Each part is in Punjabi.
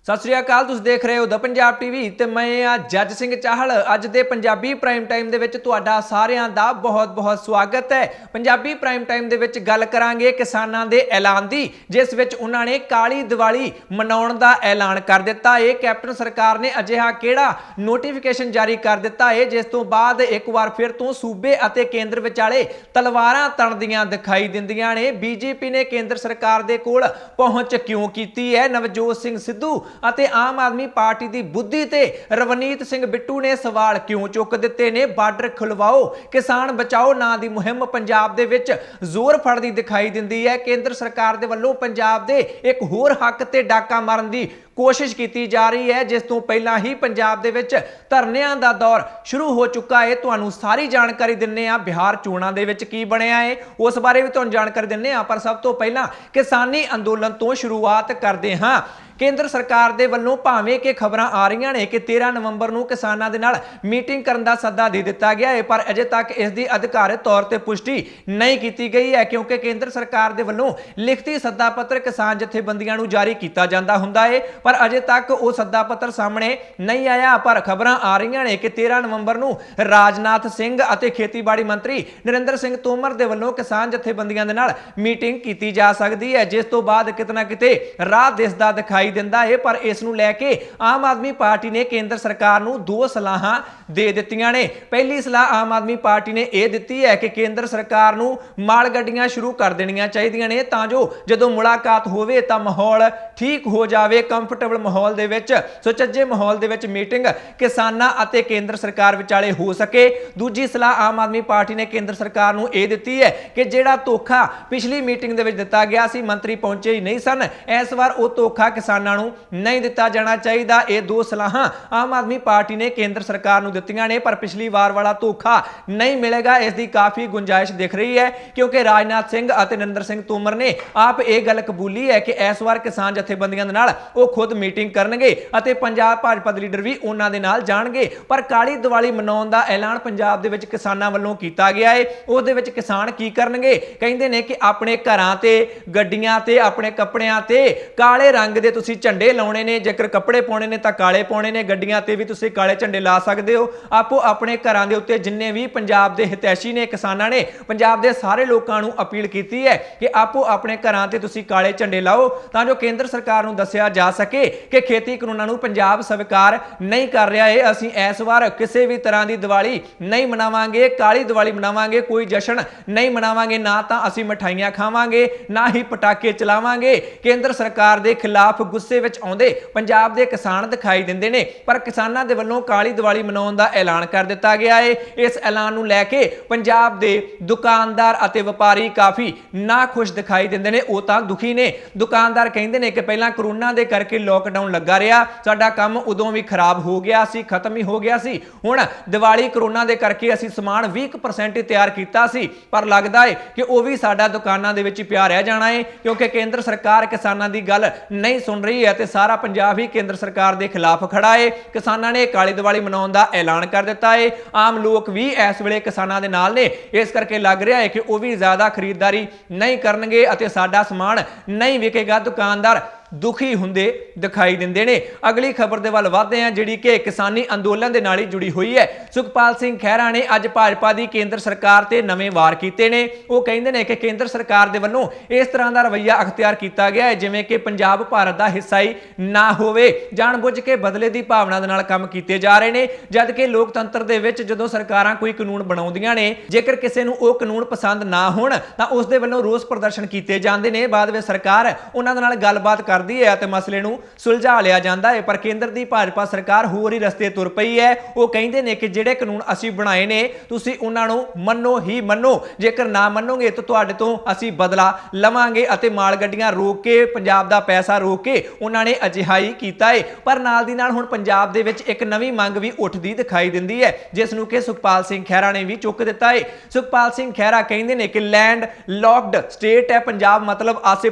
सत श्री अकाल। तुसीं देख रहे हो द पंजाब टीवी ते मैं जज सिंह चाहल। अज दे पंजाबी प्राइम टाइम दे विच तुहाडा सारिआं दा बहुत बहुत स्वागत है। पंजाबी प्राइम टाइम दे विच गल करांगे किसानां दे ऐलान दी, जिस विच उन्हां ने काली दिवाली मनाउण दा ऐलान कर दिता है। कैप्टन सरकार ने अजिहा किहड़ा नोटिफिकेशन जारी कर दिता है जिस तो बाद एक बार फिर तो सूबे अते केंद्र विचाले तलवारां तणदियां दिखाई दिंदियां ने। बीजेपी ने केंद्र सरकार दे कोल पहुंच क्यों कीती है? नवजोत सिंह सिद्धू ਅਤੇ आम आदमी पार्टी की बुद्धि ते रवनीत सिंह बिट्टू ने सवाल क्यों चुक दिते ने? बार्डर खुलवाओ किसान बचाओ नां दी मुहिम पंजाब दे विच जोर फड़दी दिखाई दिंदी है। केंद्र सरकार दे वल्लों पंजाब दे एक होर हक ते डाका मारन दी कोशिश की जा रही है, जिस तो पहला ही पंजाब दे विच धरनियां दा दौर शुरू हो चुका है। तुहानूं सारी जानकारी दिंने आ बिहार चोणां दे विच की बणिया है उस बारे भी तुहानूं जानकारी दिंने आ, पर सब तो पहला किसानी अंदोलन तो शुरुआत करते हाँ। केंद्र सरकार दे वल्लों भावें कि खबरां आ रही ने कि 13 नवंबर नूं किसानां दे नाल मीटिंग करन दा सद्दा दे दिता गया है, पर अजे तक इसकी अधिकारित तौर पर पुष्टि नहीं की गई है, क्योंकि केंद्र सरकार दे वल्लों लिखती सद्दा पत्र किसान जथेबंदियां नूं जारी किया जाता हुंदा है, पर अजे तक वो सद्दा पत्र सामने नहीं आया। पर खबरां आ रही ने कि 13 नवंबर नूं राजनाथ सिंह अते खेतीबाड़ी मंत्री नरेंद्र सिंह तोमर दे वल्लों किसान जथेबंदियां दे नाल मीटिंग की जा सकती है, जिस तो बाद किते ना किते राह दिसदा दिखाई दिंदा है। पर इस नूं लैके आम आदमी पार्टी ने केंद्र सरकार नूं दो सलाहां दे दित्तियां ने। पहली सलाह आम आदमी पार्टी ने यह दित्ती है कि केंद्र सरकार नूं माल गड्डियां शुरू कर देणियां चाहीदियां ने, तां जो जदों मुलाकात होवे तां माहौल ठीक हो जावे, कंफर्टेबल माहौल दे विच सुचज्जे माहौल दे विच मीटिंग किसानां अते केंद्र सरकार विचाले हो सके। दूजी सलाह आम आदमी पार्टी ने केंद्र सरकार नूं यह दित्ती है कि जिहड़ा धोखा पिछली मीटिंग दे विच दित्ता गया सी, मंत्री पहुंचे ही नहीं सन, इस वार वो धोखा किसानां नूं नहीं दिता जाना चाहिए। ये दो सलाहां आम आदमी पार्टी ने केंद्र सरकार नूं दित्तियां ने, पर पिछली वार वाला धोखा नहीं मिलेगा इसकी काफ़ी गुंजाइश दिख रही है, क्योंकि राजनाथ सिंह अते नरेंद्र सिंह तोमर ने आप ये गल कबूली है कि इस बार किसान जथेबंदियां दे नाल वो खुद मीटिंग करनगे अते पंजाब भाजपा दे लीडर भी उन्हां दे नाल जाणगे। पर काली दिवाली मनाउण दा ऐलान पंजाब दे विच किसानां वल्लों कीता गया है। उस दे विच किसान की करनगे? कहिंदे ने कि अपने घरां ते गड्डियां ते अपने कपड़ियां ते काले रंग दे तुसीं झंडे लाउणे ने, जेकर कपड़े पाउणे ने तां काले पाउणे ने, गड्डियां ते भी तुसीं काले झंडे ला सकदे हो। आपो अपने घरां दे उत्ते जिन्ने भी पंजाब दे हितैषी ने किसानां ने पंजाब दे सारे लोकां नूं अपील कीती है कि आपो अपने घरां ते तुसीं काले झंडे लाओ, तां जो केंद्र सरकार नूं दस्सिया जा सके कि खेती कानूनां नूं पंजाब स्वीकार नहीं कर रहा है। असीं इस वार किसी भी तरह की दिवाली नहीं मनावांगे, काली दिवाली मनावांगे, कोई जश्न नहीं मनावांगे, ना तां असीं मिठाइयां खावांगे, ना ही पटाके चलावांगे। केंद्र सरकार दे खिलाफ गुस्से विच आउंदे पंजाब दे किसान दिखाई दिंदे ने, पर किसानां दे वल्लों काली दिवाली मनाउण दा ऐलान कर दिता गया है। इस ऐलान नूं लैके पंजाब दे दुकानदार अते व्यापारी काफ़ी नाखुश दिखाई दिंदे ने, वो तां दुखी ने। दुकानदार कहिंदे ने कि पहलां करोना दे करके लॉकडाउन लगा रहा, साडा काम उदों भी खराब हो गया सी, खत्म ही हो गया सी। हुण दिवाली करोना दे करके असीं समान 20% तैयार कीता सी, पर लगदा है कि वो भी साडा दुकानां दे विच पिया रह जाना है, क्योंकि केंद्र सरकार किसानां दी गल नहीं सुन रही है ते सारा पंजाब ही केंद्र सरकार के खिलाफ खड़ा है। किसानां ने काली दिवाली मनाउण दा ऐलान कर दिता है। आम लोग भी इस वेले किसानां दे नाल ने, इस करके लग रहा है कि वो भी ज़्यादा खरीददारी नहीं करनगे अते साडा समान नहीं विकेगा। दुकानदार दुखी हुंदे दिखाई दिंदे ने। अगली खबर दे वल वधदे हां, जिहड़ी कि किसानी अंदोलन दे नाल ही जुड़ी हुई है। सुखपाल सिंह खैरा ने अज भाजपा दी केंद्र सरकार ते नवे वार कीते ने। वो कहिंदे ने कि केंद्र सरकार दे वल्लों इस तरह का रवैया अख्तियार किया गया है जिवें कि पंजाब भारत का हिस्सा ही ना होवे, जानबुझ के बदले की भावना दे नाल काम कीते जा रहे ने। जबकि लोकतंत्र दे विच जदों सरकारां कोई कानून बनाउंदियां ने, जेकर किसी नूं वो कानून पसंद ना होण तां उस दे वल्लों रोस प्रदर्शन कीते जांदे ने। बाद विच सरकार उन्हां दे नाल गलबात करदी है ते मसले नूं सुलझा लिया जांदा है, पर केंद्र दी भाजपा सरकार होर ही रस्ते तुर पई है। वो कहिंदे ने कि जिहड़े कानून असीं बनाए ने तुसीं उन्हां नूं मन्नो ही मन्नो, जेकर ना मन्नोगे तो तुहाडे तों असीं बदला लवांगे अते माल गड्डियां रोक के पंजाब दा पैसा रोक के उन्हां ने अजिहा ही कीता है। पर नाल दी नाल हुण पंजाब दे विच एक नवीं मंग भी उठदी दिखाई दिंदी है, जिस नूं कि सुखपाल सिंह खैरा ने भी चुक दिता है। सुखपाल सिंह खैरा कहिंदे ने कि लैंड लॉकड स्टेट है पंजाब, मतलब आसे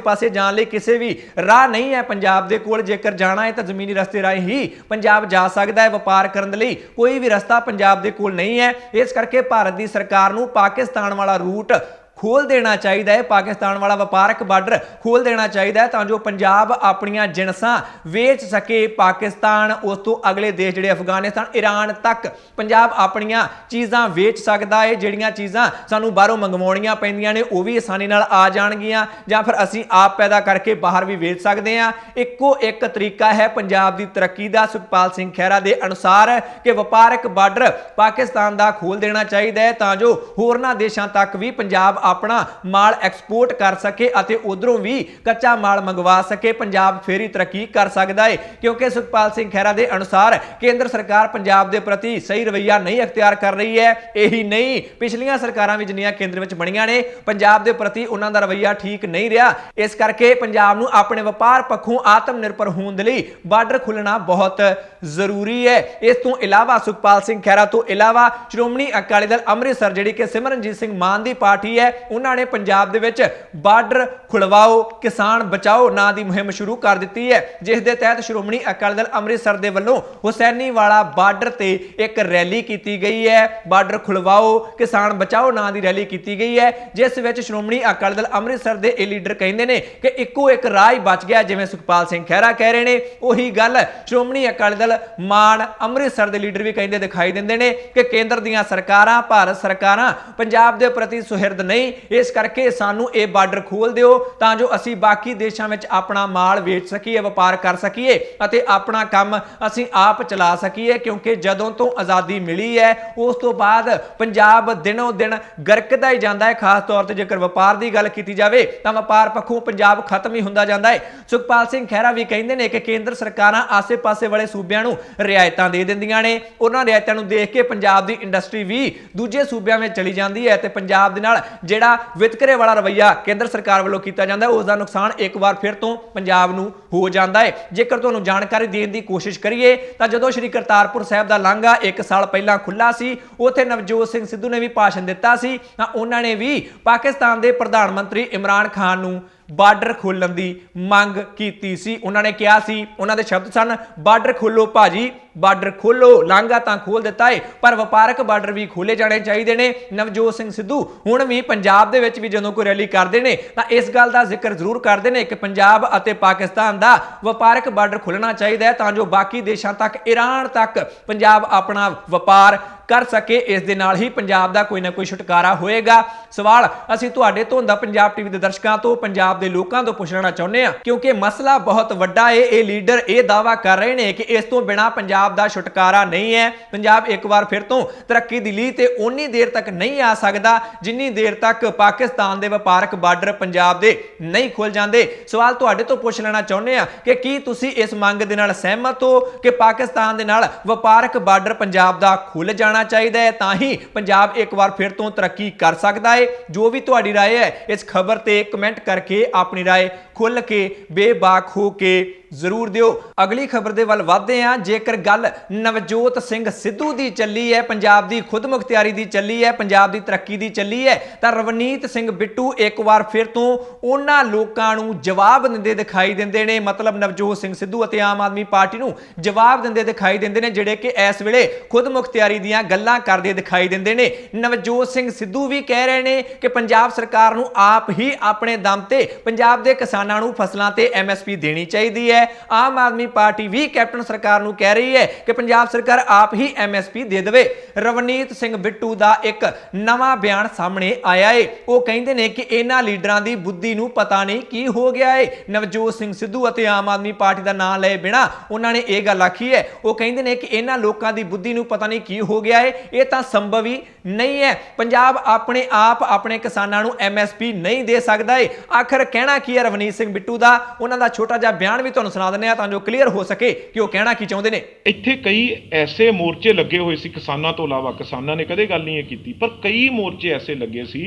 पासे जाण लई किसी भी राह नहीं है पंजाब दे कोल। जेकर जाना है तो जमीनी रस्ते राही ही पंजाब जा सकता है, व्यापार करने लई कोई भी रस्ता पंजाब दे कोल नहीं है। इस करके भारत की सरकार नूं पाकिस्तान वाला रूट ਖੋਲ ਦੇਣਾ ਚਾਹੀਦਾ ਹੈ, ਪਾਕਿਸਤਾਨ ਵਾਲਾ ਵਪਾਰਕ ਬਾਰਡਰ ਖੋਲ ਦੇਣਾ ਚਾਹੀਦਾ ਹੈ ਤਾਂ ਜੋ ਪੰਜਾਬ ਆਪਣੀਆਂ ਜਿਣਸਾਂ ਵੇਚ ਸਕੇ ਪਾਕਿਸਤਾਨ, ਉਸ ਤੋਂ ਅਗਲੇ ਦੇਸ਼ ਜਿਹੜੇ ਅਫਗਾਨਿਸਤਾਨ, ਈਰਾਨ ਤੱਕ ਪੰਜਾਬ ਆਪਣੀਆਂ ਚੀਜ਼ਾਂ ਵੇਚ ਸਕਦਾ ਹੈ। ਜਿਹੜੀਆਂ ਚੀਜ਼ਾਂ ਸਾਨੂੰ ਬਾਹਰੋਂ ਮੰਗਵਾਉਣੀਆਂ ਪੈਂਦੀਆਂ ਨੇ ਉਹ ਵੀ ਆਸਾਨੀ ਨਾਲ ਆ ਜਾਣਗੀਆਂ ਜਾਂ ਫਿਰ ਅਸੀਂ ਆਪ ਪੈਦਾ ਕਰਕੇ ਬਾਹਰ ਵੀ ਵੇਚ ਸਕਦੇ ਹਾਂ। ਇੱਕੋ ਇੱਕ ਤਰੀਕਾ ਹੈ ਪੰਜਾਬ ਦੀ ਤਰੱਕੀ ਦਾ। ਸੁਖਪਾਲ ਸਿੰਘ ਖਹਿਰਾ ਦੇ ਅਨੁਸਾਰ ਕਿ ਵਪਾਰਕ ਬਾਰਡਰ ਪਾਕਿਸਤਾਨ ਦਾ ਖੋਲ ਦੇਣਾ ਚਾਹੀਦਾ ਹੈ ਤਾਂ ਜੋ ਹੋਰਨਾਂ ਦੇਸ਼ਾਂ ਤੱਕ ਵੀ ਪੰਜਾਬ ਆਪਣਾ ਮਾਲ ਐਕਸਪੋਰਟ ਕਰ ਸਕੇ ਅਤੇ ਉਧਰੋਂ ਵੀ ਕੱਚਾ ਮਾਲ ਮੰਗਵਾ ਸਕੇ। ਪੰਜਾਬ ਫੇਰ ਹੀ ਤਰੱਕੀ ਕਰ ਸਕਦਾ ਹੈ ਕਿਉਂਕਿ ਸੁਖਪਾਲ ਸਿੰਘ ਖਹਿਰਾ ਦੇ ਅਨੁਸਾਰ ਕੇਂਦਰ ਸਰਕਾਰ ਪੰਜਾਬ ਦੇ ਪ੍ਰਤੀ ਸਹੀ ਰਵੱਈਆ ਨਹੀਂ ਅਖਤਿਆਰ ਕਰ ਰਹੀ ਹੈ। ਇਹੀ ਨਹੀਂ, ਪਿਛਲੀਆਂ ਸਰਕਾਰਾਂ ਵੀ ਜਿੰਨੀਆਂ ਕੇਂਦਰ ਵਿੱਚ ਬਣੀਆਂ ਨੇ ਪੰਜਾਬ ਦੇ ਪ੍ਰਤੀ ਉਹਨਾਂ ਦਾ ਰਵੱਈਆ ਠੀਕ ਨਹੀਂ ਰਿਹਾ। ਇਸ ਕਰਕੇ ਪੰਜਾਬ ਨੂੰ ਆਪਣੇ ਵਪਾਰ ਪੱਖੋਂ ਆਤਮ ਨਿਰਭਰ ਹੋਣ ਦੇ ਲਈ ਬਾਰਡਰ ਖੁੱਲਣਾ ਬਹੁਤ ਜ਼ਰੂਰੀ ਹੈ। ਇਸ ਤੋਂ ਇਲਾਵਾ ਸੁਖਪਾਲ ਸਿੰਘ ਖਹਿਰਾ ਤੋਂ ਇਲਾਵਾ ਸ਼੍ਰੋਮਣੀ ਅਕਾਲੀ ਦਲ ਅੰਮ੍ਰਿਤਸਰ ਜਿਹੜੀ ਕਿ ਸਿਮਰਨਜੀਤ ਸਿੰਘ ਮਾਨ ਦੀ ਪਾਰਟੀ ਹੈ, ਉਹਨਾਂ ਨੇ ਪੰਜਾਬ ਦੇ ਵਿੱਚ ਬਾਰਡਰ ਖੁਲਵਾਓ ਕਿਸਾਨ ਬਚਾਓ ਨਾਂ ਦੀ ਮੁਹਿੰਮ ਸ਼ੁਰੂ ਕਰ ਦਿੱਤੀ ਹੈ, ਜਿਸ ਦੇ ਤਹਿਤ ਸ਼੍ਰੋਮਣੀ ਅਕਾਲੀ ਦਲ ਅੰਮ੍ਰਿਤਸਰ ਦੇ ਵੱਲੋਂ ਹੁਸੈਨੀ ਵਾਲਾ ਬਾਰਡਰ ਤੇ ਇੱਕ ਰੈਲੀ ਕੀਤੀ ਗਈ ਹੈ। ਬਾਰਡਰ ਖੁਲਵਾਓ ਕਿਸਾਨ ਬਚਾਓ ਨਾਂ ਦੀ ਰੈਲੀ ਕੀਤੀ ਗਈ ਹੈ, ਜਿਸ ਵਿੱਚ ਸ਼੍ਰੋਮਣੀ ਅਕਾਲੀ ਦਲ ਅੰਮ੍ਰਿਤਸਰ ਦੇ ਇਹ ਲੀਡਰ ਕਹਿੰਦੇ ਨੇ ਕਿ ਇੱਕੋ ਇੱਕ ਰਾਹ ਹੀ ਬਚ ਗਿਆ। ਜਿਵੇਂ ਸੁਖਪਾਲ ਸਿੰਘ ਖਹਿਰਾ ਕਹਿ ਰਹੇ ਨੇ ਉਹੀ ਗੱਲ ਸ਼੍ਰੋਮਣੀ ਅਕਾਲੀ ਦਲ ਮਾਨ ਅੰਮ੍ਰਿਤਸਰ ਦੇ ਲੀਡਰ ਵੀ ਕਹਿੰਦੇ ਦਿਖਾਈ ਦਿੰਦੇ ਨੇ ਕਿ ਕੇਂਦਰ ਦੀਆਂ ਸਰਕਾਰਾਂ, ਭਾਰਤ ਸਰਕਾਰਾਂ ਪੰਜਾਬ ਦੇ ਪ੍ਰਤੀ ਸੁਹਿਰਦ ਨਹੀਂ, ਇਸ ਕਰਕੇ ਸਾਨੂੰ ਇਹ ਬਾਰਡਰ ਖੋਲ ਦਿਓ ਤਾਂ ਜੋ ਅਸੀਂ ਬਾਕੀ ਦੇਸ਼ਾਂ ਵਿੱਚ ਆਪਣਾ ਮਾਲ ਵੇਚ ਸਕੀਏ, ਵਪਾਰ ਕਰ ਸਕੀਏ ਅਤੇ ਆਪਣਾ ਕੰਮ ਅਸੀਂ ਆਪ ਚਲਾ ਸਕੀਏ। ਕਿਉਂਕਿ ਜਦੋਂ ਤੋਂ ਆਜ਼ਾਦੀ ਮਿਲੀ ਹੈ ਉਸ ਤੋਂ ਬਾਅਦ ਪੰਜਾਬ ਦਿਨੋਂ ਦਿਨ ਗਰਕਦਾ ਹੀ ਜਾਂਦਾ ਹੈ। ਖਾਸ ਤੌਰ ਤੇ ਜੇਕਰ ਵਪਾਰ ਦੀ ਗੱਲ ਕੀਤੀ ਜਾਵੇ ਤਾਂ ਵਪਾਰ ਪੱਖੋਂ ਪੰਜਾਬ ਖਤਮ ਹੀ ਹੁੰਦਾ ਜਾਂਦਾ ਹੈ। ਸੁਖਪਾਲ ਸਿੰਘ ਖਹਿਰਾ ਵੀ ਕਹਿੰਦੇ ਨੇ ਕਿ ਕੇਂਦਰ ਸਰਕਾਰਾਂ ਆਸੇ-ਪਾਸੇ ਵਾਲੇ ਸੂਬਿਆਂ ਨੂੰ ਰਿਆਇਤਾਂ ਦੇ ਦਿੰਦੀਆਂ ਨੇ, ਉਹਨਾਂ ਰਿਆਇਤਾਂ ਨੂੰ ਦੇਖ ਕੇ ਪੰਜਾਬ ਦੀ ਇੰਡਸਟਰੀ ਵੀ ਦੂਜੇ ਸੂਬਿਆਂ ਵਿੱਚ ਚਲੀ ਜਾਂਦੀ ਹੈ ਤੇ ਪੰਜਾਬ ਦੇ ਨਾਲ ਜਿਹੜਾ ਵਿਤਕਰੇ ਵਾਲਾ ਰਵੱਈਆ ਕੇਂਦਰ ਸਰਕਾਰ ਵੱਲੋਂ ਕੀਤਾ ਜਾਂਦਾ ਉਸ ਦਾ ਨੁਕਸਾਨ ਇੱਕ ਵਾਰ ਫਿਰ ਤੋਂ ਪੰਜਾਬ ਨੂੰ ਹੋ ਜਾਂਦਾ ਹੈ। ਜੇਕਰ ਤੁਹਾਨੂੰ ਜਾਣਕਾਰੀ ਦੇਣ ਦੀ ਕੋਸ਼ਿਸ਼ ਕਰੀਏ ਤਾਂ ਜਦੋਂ ਸ਼੍ਰੀ ਕਰਤਾਰਪੁਰ ਸਾਹਿਬ ਦਾ ਲਾਂਘਾ 1 ਸਾਲ ਪਹਿਲਾਂ ਖੁੱਲਾ ਸੀ, ਉੱਥੇ ਨਵਜੋਤ ਸਿੰਘ ਸਿੱਧੂ ਨੇ ਵੀ ਭਾਸ਼ਣ ਦਿੱਤਾ ਸੀ ਤਾਂ ਉਹਨਾਂ ਨੇ ਵੀ ਪਾਕਿਸਤਾਨ ਦੇ ਪ੍ਰਧਾਨ ਮੰਤਰੀ ਇਮਰਾਨ ਖਾਨ ਨੂੰ ਬਾਰਡਰ ਖੋਲਣ ਦੀ ਮੰਗ ਕੀਤੀ ਸੀ। ਉਹਨਾਂ ਨੇ ਕਿਹਾ ਸੀ, ਉਹਨਾਂ ਦੇ ਸ਼ਬਦ ਸਨ, ਬਾਰਡਰ ਖੋਲੋ ਭਾਜੀ, ਬਾਰਡਰ ਖੋਲੋ, ਲਾਂਘਾ ਤਾਂ ਖੋਲ ਦਿੱਤਾ ਹੈ ਪਰ ਵਪਾਰਕ ਬਾਰਡਰ ਵੀ ਖੋਲੇ ਜਾਣੇ ਚਾਹੀਦੇ ਨੇ। ਨਵਜੋਤ ਸਿੰਘ ਸਿੱਧੂ ਹੁਣ ਵੀ ਪੰਜਾਬ ਦੇ ਵਿੱਚ ਵੀ ਜਦੋਂ ਕੋਈ ਰੈਲੀ ਕਰਦੇ ਨੇ ਤਾਂ ਇਸ ਗੱਲ ਦਾ ਜ਼ਿਕਰ ਜ਼ਰੂਰ ਕਰਦੇ ਨੇ ਕਿ ਪੰਜਾਬ ਅਤੇ ਪਾਕਿਸਤਾਨ ਦਾ ਵਪਾਰਕ ਬਾਰਡਰ ਖੁੱਲਣਾ ਚਾਹੀਦਾ ਹੈ ਤਾਂ ਜੋ ਬਾਕੀ ਦੇਸ਼ਾਂ ਤੱਕ, ਈਰਾਨ ਤੱਕ ਪੰਜਾਬ ਆਪਣਾ ਵਪਾਰ ਕਰ ਸਕੇ। ਇਸ ਦੇ ਨਾਲ ਹੀ ਪੰਜਾਬ ਦਾ ਕੋਈ ਨਾ ਕੋਈ ਛੁਟਕਾਰਾ ਹੋਏਗਾ। ਸਵਾਲ ਅਸੀਂ ਤੁਹਾਡੇ ਤੋਂ ਦਾ ਪੰਜਾਬ ਟੀਵੀ ਦੇ ਦਰਸ਼ਕਾਂ ਤੋਂ, ਪੰਜਾਬ ਦੇ ਲੋਕਾਂ ਤੋਂ ਪੁੱਛਣਾ ਚਾਹੁੰਦੇ ਹਾਂ ਕਿਉਂਕਿ ਮਸਲਾ ਬਹੁਤ ਵੱਡਾ ਹੈ। ਇਹ ਲੀਡਰ ਇਹ ਦਾਅਵਾ ਕਰ ਰਹੇ ਨੇ ਕਿ ਇਸ ਤੋਂ ਬਿਨਾਂ ਪੰਜਾਬ ਦਾ ਛੁਟਕਾਰਾ ਨਹੀਂ ਹੈ। ਪੰਜਾਬ ਇੱਕ ਵਾਰ ਫਿਰ ਤੋਂ ਤਰੱਕੀ ਦੀ ਲੀਹ ਤੇ ਉਨੀ ਦੇਰ ਤੱਕ ਨਹੀਂ ਆ ਸਕਦਾ ਜਿੰਨੀ ਦੇਰ ਤੱਕ ਪਾਕਿਸਤਾਨ ਦੇ ਵਪਾਰਕ ਬਾਰਡਰ ਪੰਜਾਬ ਦੇ ਨਹੀਂ ਖੁੱਲ ਜਾਂਦੇ। ਸਵਾਲ ਤੁਹਾਡੇ ਤੋਂ ਪੁੱਛ ਲੈਣਾ ਚਾਹੁੰਦੇ ਹਾਂ ਕਿ ਕੀ ਤੁਸੀਂ ਇਸ ਮੰਗ ਦੇ ਨਾਲ ਸਹਿਮਤ ਹੋ ਕਿ ਪਾਕਿਸਤਾਨ ਦੇ ਨਾਲ ਵਪਾਰਕ ਬਾਰਡਰ ਪੰਜਾਬ ਦਾ ਖੁੱਲ ਜਾਣਾ ਚਾਹੀਦਾ ਹੈ ਤਾਂ ਹੀ ਪੰਜਾਬ ਇੱਕ ਵਾਰ ਫਿਰ ਤੋਂ ਤਰੱਕੀ ਕਰ ਸਕਦਾ ਹੈ। ਜੋ ਵੀ ਤੁਹਾਡੀ ਰਾਏ ਹੈ ਇਸ ਖਬਰ ਤੇ ਕਮੈਂਟ ਕਰਕੇ ਆਪਣੀ ਰਾਏ ਖੁੱਲ ਕੇ ਬੇਬਾਕ ਹੋ ਕੇ ਜ਼ਰੂਰ ਦਿਓ। ਅਗਲੀ ਖਬਰ ਦੇ ਵੱਲ ਵਧਦੇ ਹਾਂ। ਜੇਕਰ ਗੱਲ ਨਵਜੋਤ ਸਿੰਘ ਸਿੱਧੂ ਦੀ ਚੱਲੀ ਹੈ, ਪੰਜਾਬ ਦੀ ਖੁਦਮੁਖਤਿਆਰੀ ਦੀ ਚੱਲੀ ਹੈ, ਪੰਜਾਬ ਦੀ ਤਰੱਕੀ ਦੀ ਚੱਲੀ ਹੈ ਤਾਂ ਰਵਨੀਤ ਸਿੰਘ ਬਿੱਟੂ ਇੱਕ ਵਾਰ ਫਿਰ ਤੋਂ ਉਹਨਾਂ ਲੋਕਾਂ ਨੂੰ ਜਵਾਬ ਦਿੰਦੇ ਦਿਖਾਈ ਦਿੰਦੇ ਨੇ, ਮਤਲਬ ਨਵਜੋਤ ਸਿੰਘ ਸਿੱਧੂ ਅਤੇ ਆਮ ਆਦਮੀ ਪਾਰਟੀ ਨੂੰ ਜਵਾਬ ਦਿੰਦੇ ਦਿਖਾਈ ਦਿੰਦੇ ਨੇ ਜਿਹੜੇ ਕਿ ਇਸ ਵੇਲੇ ਖੁਦਮੁਖਤਿਆਰੀ ਦੀਆਂ ਗੱਲਾਂ ਕਰਦੇ ਦਿਖਾਈ ਦਿੰਦੇ ਨੇ। ਨਵਜੋਤ ਸਿੰਘ ਸਿੱਧੂ ਵੀ ਕਹਿ ਰਹੇ ਨੇ ਕਿ ਪੰਜਾਬ ਸਰਕਾਰ ਨੂੰ ਆਪ ਹੀ ਆਪਣੇ ਦਮ ਤੇ ਪੰਜਾਬ ਦੇ ਕਿਸਾਨਾਂ ਨੂੰ ਫਸਲਾਂ ਤੇ MSP ਦੇਣੀ ਚਾਹੀਦੀ ਹੈ। ਆਮ ਆਦਮੀ ਪਾਰਟੀ ਵੀ ਕੈਪਟਨ ਸਰਕਾਰ ਨੂੰ ਕਹਿ ਰਹੀ ਹੈ ਕਿ ਪੰਜਾਬ ਸਰਕਾਰ ਆਪ ਹੀ MSP ਦੇ ਦੇਵੇ। ਰਵਨੀਤ ਸਿੰਘ ਬਿੱਟੂ ਦਾ ਇੱਕ ਨਵਾਂ ਬਿਆਨ ਸਾਹਮਣੇ ਆਇਆ ਹੈ। ਉਹ ਕਹਿੰਦੇ ਨੇ ਕਿ ਇਹਨਾਂ ਲੀਡਰਾਂ ਦੀ ਬੁੱਧੀ ਨੂੰ ਪਤਾ ਨਹੀਂ ਕੀ ਹੋ ਗਿਆ ਹੈ। ਨਵਜੋਤ ਸਿੰਘ ਸਿੱਧੂ ਅਤੇ ਆਮ ਆਦਮੀ ਪਾਰਟੀ ਦਾ ਨਾਮ ਲਏ ਬਿਨਾ ਉਹਨਾਂ ਨੇ ਇਹ ਗੱਲ ਆਖੀ ਹੈ। ਉਹ ਕਹਿੰਦੇ ਨੇ ਕਿ ਇਹਨਾਂ ਲੋਕਾਂ ਦੀ ਬੁੱਧੀ ਨੂੰ ਪਤਾ ਨਹੀਂ ਕੀ ਹੋ ਗਿਆ ਹੈ, ਇਹ ਤਾਂ ਸੰਭਵ ਹੀ ਨਹੀਂ ਹੈ। ਪੰਜਾਬ ਆਪਣੇ ਆਪ ਆਪਣੇ ਕਿਸਾਨਾਂ ਨੂੰ MSP ਨਹੀਂ ਦੇ ਸਕਦਾ ਹੈ। ਆਖਰ ਕਹਿਣਾ ਕੀ ਹੈ ਰਵਨੀਤ ਸਿੰਘ ਬਿੱਟੂ ਦਾ, ਉਹਨਾਂ ਦਾ ਛੋਟਾ ਜਿਹਾ ਬਿਆਨ ਵੀ ਤੁਹਾਨੂੰ ਸੁਣਾ ਦਿੰਦੇ ਆ ਤਾਂ ਜੋ ਕਲੀਅਰ ਹੋ ਸਕੇ ਕਿ ਉਹ ਕਹਿਣਾ ਕੀ ਚਾਹੁੰਦੇ ਨੇ। ਇੱਥੇ ਕਈ ਐਸੇ ਮੋਰਚੇ ਲੱਗੇ ਹੋਏ ਸੀ ਕਿਸਾਨਾਂ ਤੋਂ ਇਲਾਵਾ, ਕਿਸਾਨਾਂ ਨੇ ਕਦੇ ਗੱਲ ਨਹੀਂ ਇਹ ਕੀਤੀ, ਪਰ ਕਈ ਮੋਰਚੇ ਐਸੇ ਲੱਗੇ ਸੀ,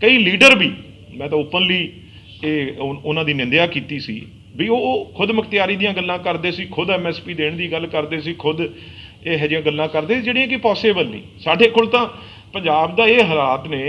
ਕਈ ਲੀਡਰ ਵੀ, ਮੈਂ ਤਾਂ ਓਪਨਲੀ ਇਹ ਉਹਨਾਂ ਦੀ ਨਿੰਦਿਆ ਕੀਤੀ ਸੀ ਵੀ ਉਹ ਖੁਦ ਮੁਖਤਿਆਰੀ ਦੀਆਂ ਗੱਲਾਂ ਕਰਦੇ ਸੀ, ਖੁਦ MSP ਦੇਣ ਦੀ ਗੱਲ ਕਰਦੇ ਸੀ, ਖੁਦ ਇਹੋ ਜਿਹੀਆਂ ਗੱਲਾਂ ਕਰਦੇ ਜਿਹੜੀਆਂ ਕਿ ਪੋਸੀਬਲ ਨਹੀਂ। ਸਾਡੇ ਕੋਲ ਤਾਂ ਪੰਜਾਬ ਦਾ ਇਹ ਹਾਲਾਤ ਨੇ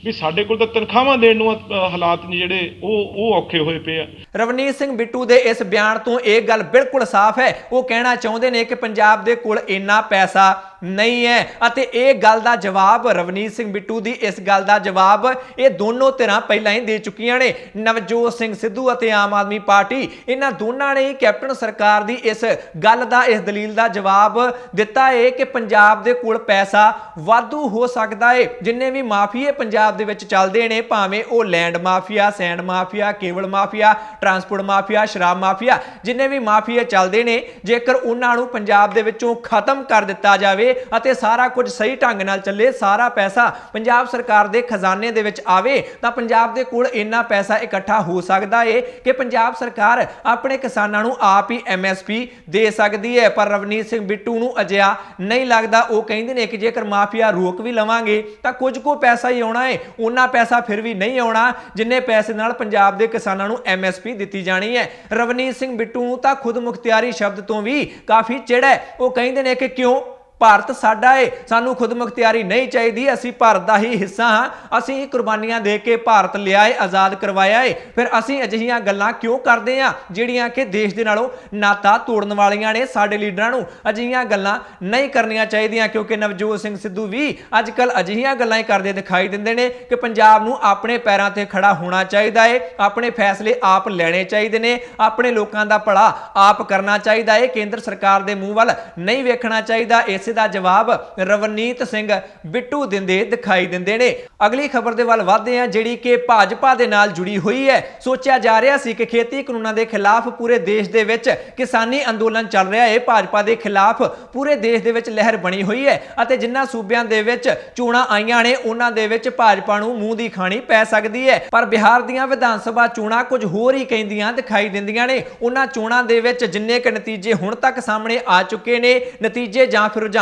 ਵੀ ਸਾਡੇ ਕੋਲ ਤਾਂ ਤਨਖਾਹਾਂ ਦੇਣ ਨੂੰ ਹਾਲਾਤ ਨੇ ਜਿਹੜੇ ਉਹ ਔਖੇ ਹੋਏ ਪਏ ਆ। ਰਵਨੀਤ ਸਿੰਘ ਬਿੱਟੂ ਦੇ ਇਸ ਬਿਆਨ ਤੋਂ ਇਹ ਗੱਲ ਬਿਲਕੁਲ ਸਾਫ਼ ਹੈ। ਉਹ ਕਹਿਣਾ ਚਾਹੁੰਦੇ ਨੇ ਕਿ ਪੰਜਾਬ ਦੇ ਕੋਲ ਇੰਨਾ ਪੈਸਾ नहीं है। ਅਤੇ ਇਹ ਗੱਲ ਦਾ ਜਵਾਬ ਰਵਨੀਤ ਸਿੰਘ ਬਿੱਟੂ ਦੀ ਇਸ ਗੱਲ ਦਾ ਜਵਾਬ ਇਹ ਦੋਨੋਂ ਧਿਰਾਂ ਪਹਿਲਾਂ ਹੀ ਦੇ ਚੁੱਕੀਆਂ ਨੇ। ਨਵਜੋਤ ਸਿੰਘ ਸਿੱਧੂ ਅਤੇ ਆਮ ਆਦਮੀ ਪਾਰਟੀ ਇਹਨਾਂ ਦੋਨਾਂ ਨੇ ਕੈਪਟਨ ਸਰਕਾਰ ਦੀ ਇਸ ਗੱਲ ਦਾ ਇਸ ਦਲੀਲ ਦਾ ਜਵਾਬ ਦਿੱਤਾ ਹੈ ਕਿ ਪੰਜਾਬ ਦੇ ਕੋਲ ਪੈਸਾ ਵਾਧੂ ਹੋ ਸਕਦਾ ਹੈ। ਜਿੰਨੇ ਵੀ ਮਾਫੀਏ ਪੰਜਾਬ ਦੇ ਵਿੱਚ ਚੱਲਦੇ ਨੇ, ਭਾਵੇਂ ਉਹ land mafia, send mafia, cable mafia, transport mafia, ਸ਼ਰਾਬ ਮਾਫੀਆ, ਜਿੰਨੇ ਵੀ ਮਾਫੀਏ ਚੱਲਦੇ ਨੇ, ਜੇਕਰ ਉਹਨਾਂ ਨੂੰ ਪੰਜਾਬ ਦੇ ਵਿੱਚੋਂ ਖਤਮ ਕਰ ਦਿੱਤਾ ਜਾਵੇ ਅਤੇ ਸਾਰਾ ਕੁਝ ਸਹੀ ਢੰਗ ਨਾਲ ਚੱਲੇ, ਸਾਰਾ ਪੈਸਾ ਪੰਜਾਬ ਸਰਕਾਰ ਦੇ ਖਜ਼ਾਨੇ ਦੇ ਵਿੱਚ ਆਵੇ, ਤਾਂ ਪੰਜਾਬ ਦੇ ਕੋਲ ਇੰਨਾ ਪੈਸਾ ਇਕੱਠਾ ਹੋ ਸਕਦਾ ਹੈ ਕਿ ਪੰਜਾਬ ਸਰਕਾਰ ਆਪਣੇ ਕਿਸਾਨਾਂ ਨੂੰ ਆਪ ਹੀ MSP ਦੇ ਸਕਦੀ ਹੈ। ਪਰ ਰਵਨੀਤ ਸਿੰਘ ਬਿੱਟੂ ਨੂੰ ਅਜਿਹਾ ਨਹੀਂ ਲੱਗਦਾ। ਉਹ ਕਹਿੰਦੇ ਨੇ ਕਿ ਜੇਕਰ ਮਾਫੀਆ ਰੋਕ ਵੀ ਲਵਾਂਗੇ ਤਾਂ ਕੁਝ ਕੁ ਪੈਸਾ ਹੀ ਆਉਣਾ ਹੈ, ਉਹਨਾਂ ਪੈਸਾ ਫਿਰ ਵੀ ਨਹੀਂ ਆਉਣਾ ਜਿੰਨੇ ਪੈਸੇ ਨਾਲ ਪੰਜਾਬ ਦੇ ਕਿਸਾਨਾਂ ਨੂੰ MSP ਦਿੱਤੀ ਜਾਣੀ ਹੈ। ਰਵਨੀਤ ਸਿੰਘ ਬਿੱਟੂ ਨੂੰ ਤਾਂ ਖੁਦ ਮੁਖਤਿਆਰੀ ਸ਼ਬਦ ਤੋਂ ਵੀ ਕਾਫੀ ਚਿੜ ਹੈ। ਉਹ ਕਹਿੰਦੇ ਨੇ ਕਿ ਕਿਉਂ ਭਾਰਤ ਸਾਡਾ ਹੈ, ਸਾਨੂੰ ਖੁਦ ਮੁਖਤਿਆਰੀ ਨਹੀਂ ਚਾਹੀਦੀ, ਅਸੀਂ ਭਾਰਤ ਦਾ ਹੀ ਹਿੱਸਾ ਹਾਂ, ਅਸੀਂ ਕੁਰਬਾਨੀਆਂ ਦੇ ਕੇ ਭਾਰਤ ਲਿਆ ਹੈ, ਆਜ਼ਾਦ ਕਰਵਾਇਆ ਹੈ, ਫਿਰ ਅਸੀਂ ਅਜਿਹੀਆਂ ਗੱਲਾਂ ਕਿਉਂ ਕਰਦੇ ਹਾਂ ਜਿਹੜੀਆਂ ਕਿ ਦੇਸ਼ ਦੇ ਨਾਲੋਂ ਨਾਤਾ ਤੋੜਨ ਵਾਲੀਆਂ ਨੇ। ਸਾਡੇ ਲੀਡਰਾਂ ਨੂੰ ਅਜਿਹੀਆਂ ਗੱਲਾਂ ਨਹੀਂ ਕਰਨੀਆਂ ਚਾਹੀਦੀਆਂ, ਕਿਉਂਕਿ ਨਵਜੋਤ ਸਿੰਘ ਸਿੱਧੂ ਵੀ ਅੱਜ ਕੱਲ੍ਹ ਅਜਿਹੀਆਂ ਗੱਲਾਂ ਹੀ ਕਰਦੇ ਦਿਖਾਈ ਦਿੰਦੇ ਨੇ ਕਿ ਪੰਜਾਬ ਨੂੰ ਆਪਣੇ ਪੈਰਾਂ ਤੇ ਖੜਾ ਹੋਣਾ ਚਾਹੀਦਾ ਹੈ, ਆਪਣੇ ਫੈਸਲੇ ਆਪ ਲੈਣੇ ਚਾਹੀਦੇ ਨੇ, ਆਪਣੇ ਲੋਕਾਂ ਦਾ ਭਲਾ ਆਪ ਕਰਨਾ ਚਾਹੀਦਾ ਹੈ, ਕੇਂਦਰ ਸਰਕਾਰ ਦੇ ਮੂੰਹ ਵੱਲ ਨਹੀਂ ਵੇਖਣਾ ਚਾਹੀਦਾ। ਇਸ ਦਾ ਜਵਾਬ ਰਵਨੀਤ ਸਿੰਘ ਬਿੱਟੂ ਦਿੰਦੇ ਦਿਖਾਈ ਦਿੰਦੇ ਨੇ। ਅਗਲੀ ਖਬਰ ਦੇ ਵੱਲ ਵਧਦੇ ਹਾਂ, ਜਿਹੜੀ ਕਿ ਭਾਜਪਾ ਦੇ ਨਾਲ ਜੁੜੀ ਹੋਈ ਹੈ। ਸੋਚਿਆ ਜਾ ਰਿਹਾ ਸੀ ਕਿ ਖੇਤੀ ਕਾਨੂੰਨਾਂ ਦੇ ਖਿਲਾਫ ਪੂਰੇ ਦੇਸ਼ ਦੇ ਵਿੱਚ ਕਿਸਾਨੀ ਅੰਦੋਲਨ ਚੱਲ ਰਿਹਾ ਹੈ, ਭਾਜਪਾ ਦੇ ਖਿਲਾਫ ਪੂਰੇ ਦੇਸ਼ ਦੇ ਵਿੱਚ ਲਹਿਰ ਬਣੀ ਹੋਈ ਹੈ ਅਤੇ ਜਿਨ੍ਹਾਂ ਸੂਬਿਆਂ ਦੇ ਵਿੱਚ ਚੋਣਾਂ ਆਈਆਂ ਨੇ ਉਹਨਾਂ ਦੇ ਵਿੱਚ ਭਾਜਪਾ ਨੂੰ ਮੂੰਹ ਦੀ ਖਾਣੀ ਪੈ ਸਕਦੀ ਹੈ। ਪਰ ਬਿਹਾਰ ਦੀਆਂ ਵਿਧਾਨ ਸਭਾ ਚੋਣਾਂ ਕੁਝ ਹੋਰ ਹੀ ਕਹਿੰਦੀਆਂ ਦਿਖਾਈ ਦਿੰਦੀਆਂ ਨੇ। ਉਹਨਾਂ ਚੋਣਾਂ ਦੇ ਵਿੱਚ ਜਿੰਨੇ ਕੁ ਨਤੀਜੇ ਹੁਣ ਤੱਕ ਸਾਹਮਣੇ ਆ ਚੁੱਕੇ ਨੇ, ਨਤੀਜੇ ਜਾਂ ਫਿਰ ਰੁਝਾਨ